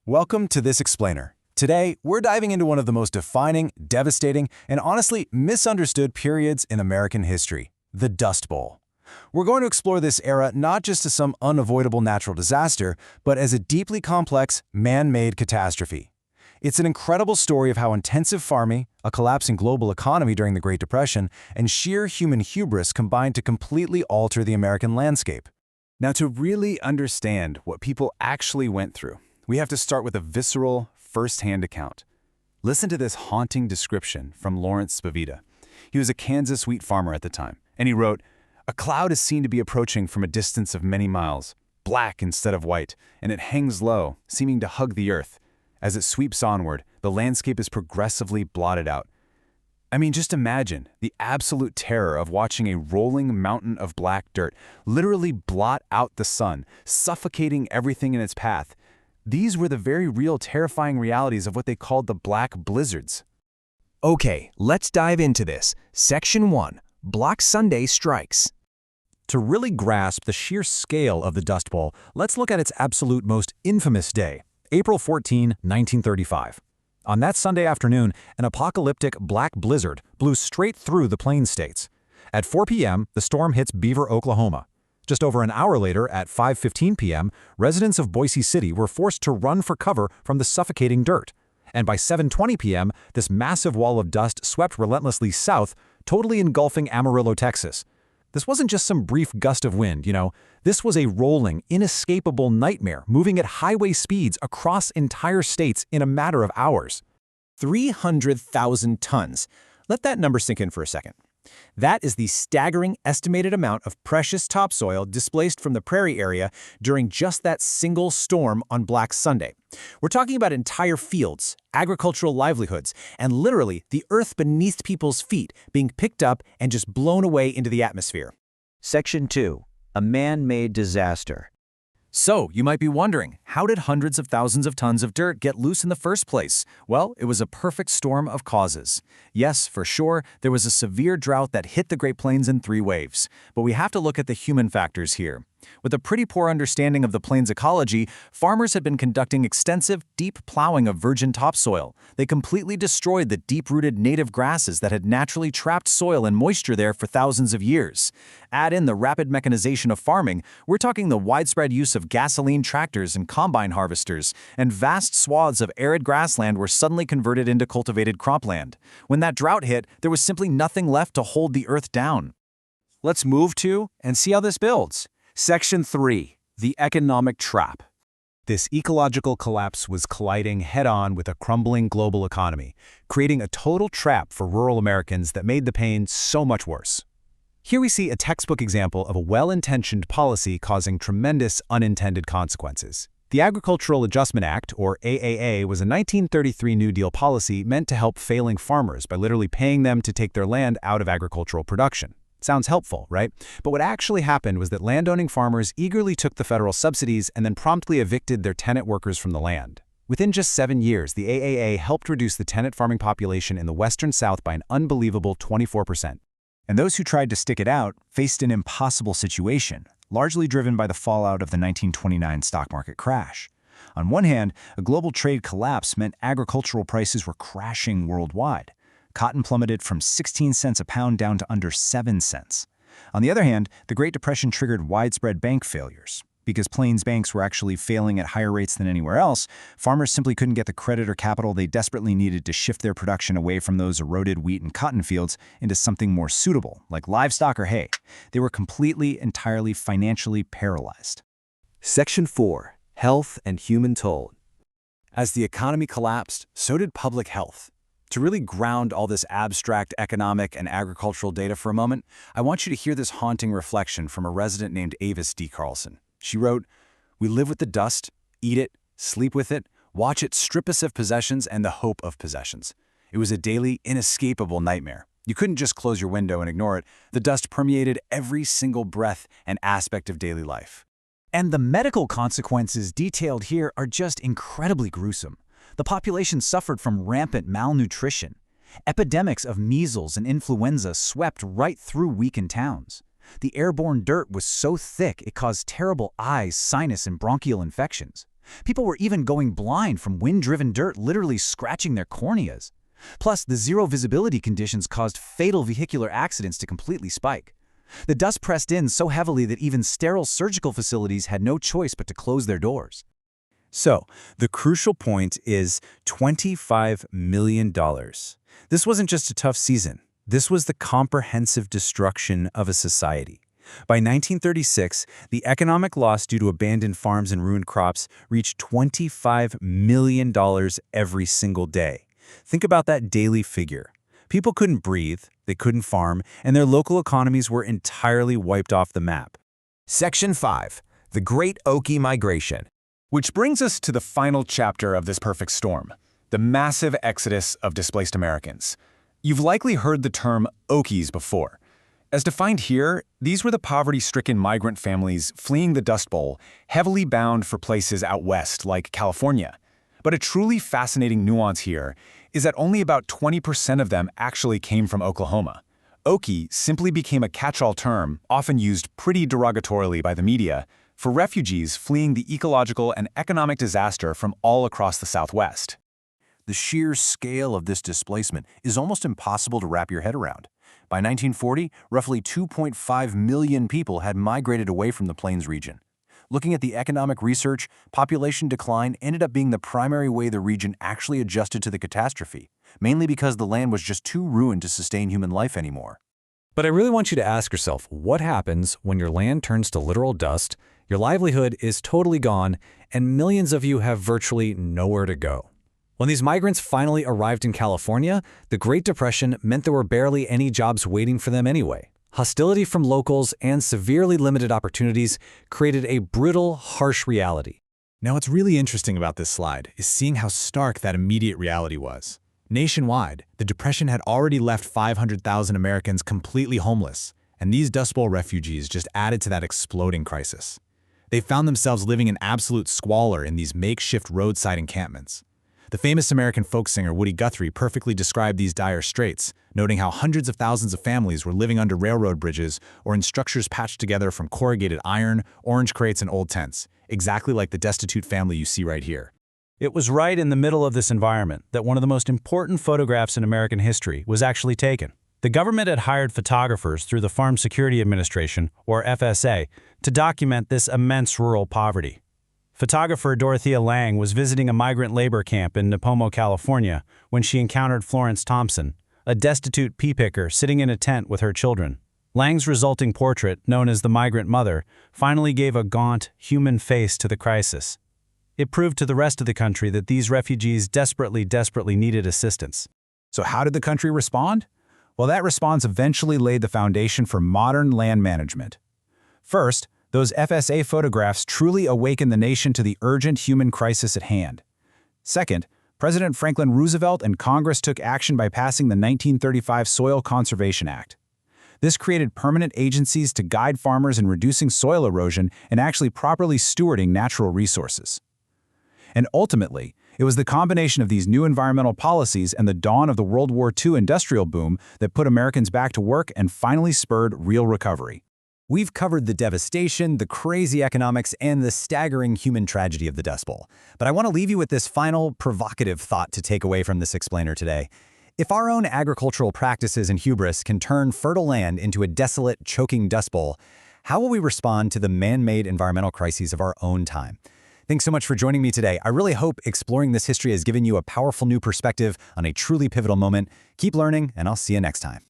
Welcome to This Explainer. Today, we're diving into one of the most defining, devastating, and honestly misunderstood periods in American history, the Dust Bowl. We're going to explore this era not just as some unavoidable natural disaster, but as a deeply complex, man-made catastrophe. It's an incredible story of how intensive farming, a collapsing global economy during the Great Depression, and sheer human hubris combined to completely alter the American landscape. Now, to really understand what people actually went through, we have to start with a visceral, first-hand account. Listen to this haunting description from Lawrence Spavita. He was a Kansas wheat farmer at the time, and he wrote, "A cloud is seen to be approaching from a distance of many miles, black instead of white, and it hangs low, seeming to hug the earth. As it sweeps onward, the landscape is progressively blotted out." I mean, just imagine the absolute terror of watching a rolling mountain of black dirt literally blot out the sun, suffocating everything in its path. These were the very real terrifying realities of what they called the Black Blizzards. Okay, let's dive into this. Section 1. Black Sunday Strikes. To really grasp the sheer scale of the Dust Bowl, let's look at its absolute most infamous day, April 14, 1935. On that Sunday afternoon, an apocalyptic black blizzard blew straight through the Plains states. At 4 p.m., the storm hits Beaver, Oklahoma. Just over an hour later, at 5:15 p.m., residents of Boise City were forced to run for cover from the suffocating dirt. And by 7:20 p.m., this massive wall of dust swept relentlessly south, totally engulfing Amarillo, Texas. This wasn't just some brief gust of wind, This was a rolling, inescapable nightmare moving at highway speeds across entire states in a matter of hours. 300,000 tons. Let that number sink in for a second. That is the staggering estimated amount of precious topsoil displaced from the prairie area during just that single storm on Black Sunday. We're talking about entire fields, agricultural livelihoods, and literally the earth beneath people's feet being picked up and just blown away into the atmosphere. Section 2. A man-made disaster. So, you might be wondering, how did hundreds of thousands of tons of dirt get loose in the first place? Well, it was a perfect storm of causes. Yes, for sure, there was a severe drought that hit the Great Plains in 3 waves. But we have to look at the human factors here. With a pretty poor understanding of the plains ecology, farmers had been conducting extensive, deep plowing of virgin topsoil. They completely destroyed the deep-rooted native grasses that had naturally trapped soil and moisture there for thousands of years. Add in the rapid mechanization of farming, we're talking the widespread use of gasoline tractors and combine harvesters, and vast swaths of arid grassland were suddenly converted into cultivated cropland. When that drought hit, there was simply nothing left to hold the earth down. Let's move to and see how this builds. Section 3. The Economic Trap. This ecological collapse was colliding head-on with a crumbling global economy, creating a total trap for rural Americans that made the pain so much worse. Here we see a textbook example of a well-intentioned policy causing tremendous unintended consequences. The Agricultural Adjustment Act, or AAA, was a 1933 New Deal policy meant to help failing farmers by literally paying them to take their land out of agricultural production. Sounds helpful, right? But what actually happened was that landowning farmers eagerly took the federal subsidies and then promptly evicted their tenant workers from the land. Within just 7 years, the AAA helped reduce the tenant farming population in the western South by an unbelievable 24%. And those who tried to stick it out faced an impossible situation, largely driven by the fallout of the 1929 stock market crash. On one hand, a global trade collapse meant agricultural prices were crashing worldwide. Cotton plummeted from 16 cents a pound down to under 7 cents. On the other hand, the Great Depression triggered widespread bank failures. Because Plains banks were actually failing at higher rates than anywhere else, farmers simply couldn't get the credit or capital they desperately needed to shift their production away from those eroded wheat and cotton fields into something more suitable, like livestock or hay. They were entirely financially paralyzed. Section 4. Health and Human Toll. As the economy collapsed, so did public health. To really ground all this abstract economic and agricultural data for a moment, I want you to hear this haunting reflection from a resident named Avis D. Carlson. She wrote, "We live with the dust, eat it, sleep with it, watch it strip us of possessions and the hope of possessions. It was a daily, inescapable nightmare. You couldn't just close your window and ignore it. The dust permeated every single breath and aspect of daily life." And the medical consequences detailed here are just incredibly gruesome. The population suffered from rampant malnutrition. Epidemics of measles and influenza swept right through weakened towns. The airborne dirt was so thick it caused terrible eye, sinus, and bronchial infections. People were even going blind from wind-driven dirt literally scratching their corneas. Plus, the zero visibility conditions caused fatal vehicular accidents to completely spike. The dust pressed in so heavily that even sterile surgical facilities had no choice but to close their doors. So, the crucial point is $25 million. This wasn't just a tough season. This was the comprehensive destruction of a society. By 1936, the economic loss due to abandoned farms and ruined crops reached $25 million every single day. Think about that daily figure. People couldn't breathe, they couldn't farm, and their local economies were entirely wiped off the map. Section 5. The Great Okie Migration. Which brings us to the final chapter of this perfect storm, the massive exodus of displaced Americans. You've likely heard the term Okies before. As defined here, these were the poverty-stricken migrant families fleeing the Dust Bowl, heavily bound for places out west like California. But a truly fascinating nuance here is that only about 20% of them actually came from Oklahoma. Okie simply became a catch-all term, often used pretty derogatorily by the media, for refugees fleeing the ecological and economic disaster from all across the Southwest. The sheer scale of this displacement is almost impossible to wrap your head around. By 1940, roughly 2.5 million people had migrated away from the Plains region. Looking at the economic research, population decline ended up being the primary way the region actually adjusted to the catastrophe, mainly because the land was just too ruined to sustain human life anymore. But I really want you to ask yourself, what happens when your land turns to literal dust, your livelihood is totally gone, and millions of you have virtually nowhere to go? When these migrants finally arrived in California, the Great Depression meant there were barely any jobs waiting for them anyway. Hostility from locals and severely limited opportunities created a brutal, harsh reality. Now, what's really interesting about this slide is seeing how stark that immediate reality was. Nationwide, the Depression had already left 500,000 Americans completely homeless, and these Dust Bowl refugees just added to that exploding crisis. They found themselves living in absolute squalor in these makeshift roadside encampments. The famous American folk singer Woody Guthrie perfectly described these dire straits, noting how hundreds of thousands of families were living under railroad bridges or in structures patched together from corrugated iron, orange crates, and old tents, exactly like the destitute family you see right here. It was right in the middle of this environment that one of the most important photographs in American history was actually taken. The government had hired photographers through the Farm Security Administration, or FSA, to document this immense rural poverty. Photographer Dorothea Lange was visiting a migrant labor camp in Nipomo, California, when she encountered Florence Thompson, a destitute pea picker sitting in a tent with her children. Lange's resulting portrait, known as the Migrant Mother, finally gave a gaunt, human face to the crisis. It proved to the rest of the country that these refugees desperately needed assistance. So how did the country respond? Well, that response eventually laid the foundation for modern land management. First, those FSA photographs truly awakened the nation to the urgent human crisis at hand. Second, President Franklin Roosevelt and Congress took action by passing the 1935 Soil Conservation Act. This created permanent agencies to guide farmers in reducing soil erosion and actually properly stewarding natural resources. And ultimately, it was the combination of these new environmental policies and the dawn of the World War II industrial boom that put Americans back to work and finally spurred real recovery. We've covered the devastation, the crazy economics, and the staggering human tragedy of the Dust Bowl. But I want to leave you with this final provocative thought to take away from this explainer today. If our own agricultural practices and hubris can turn fertile land into a desolate, choking dust bowl, how will we respond to the man-made environmental crises of our own time? Thanks so much for joining me today. I really hope exploring this history has given you a powerful new perspective on a truly pivotal moment. Keep learning, and I'll see you next time.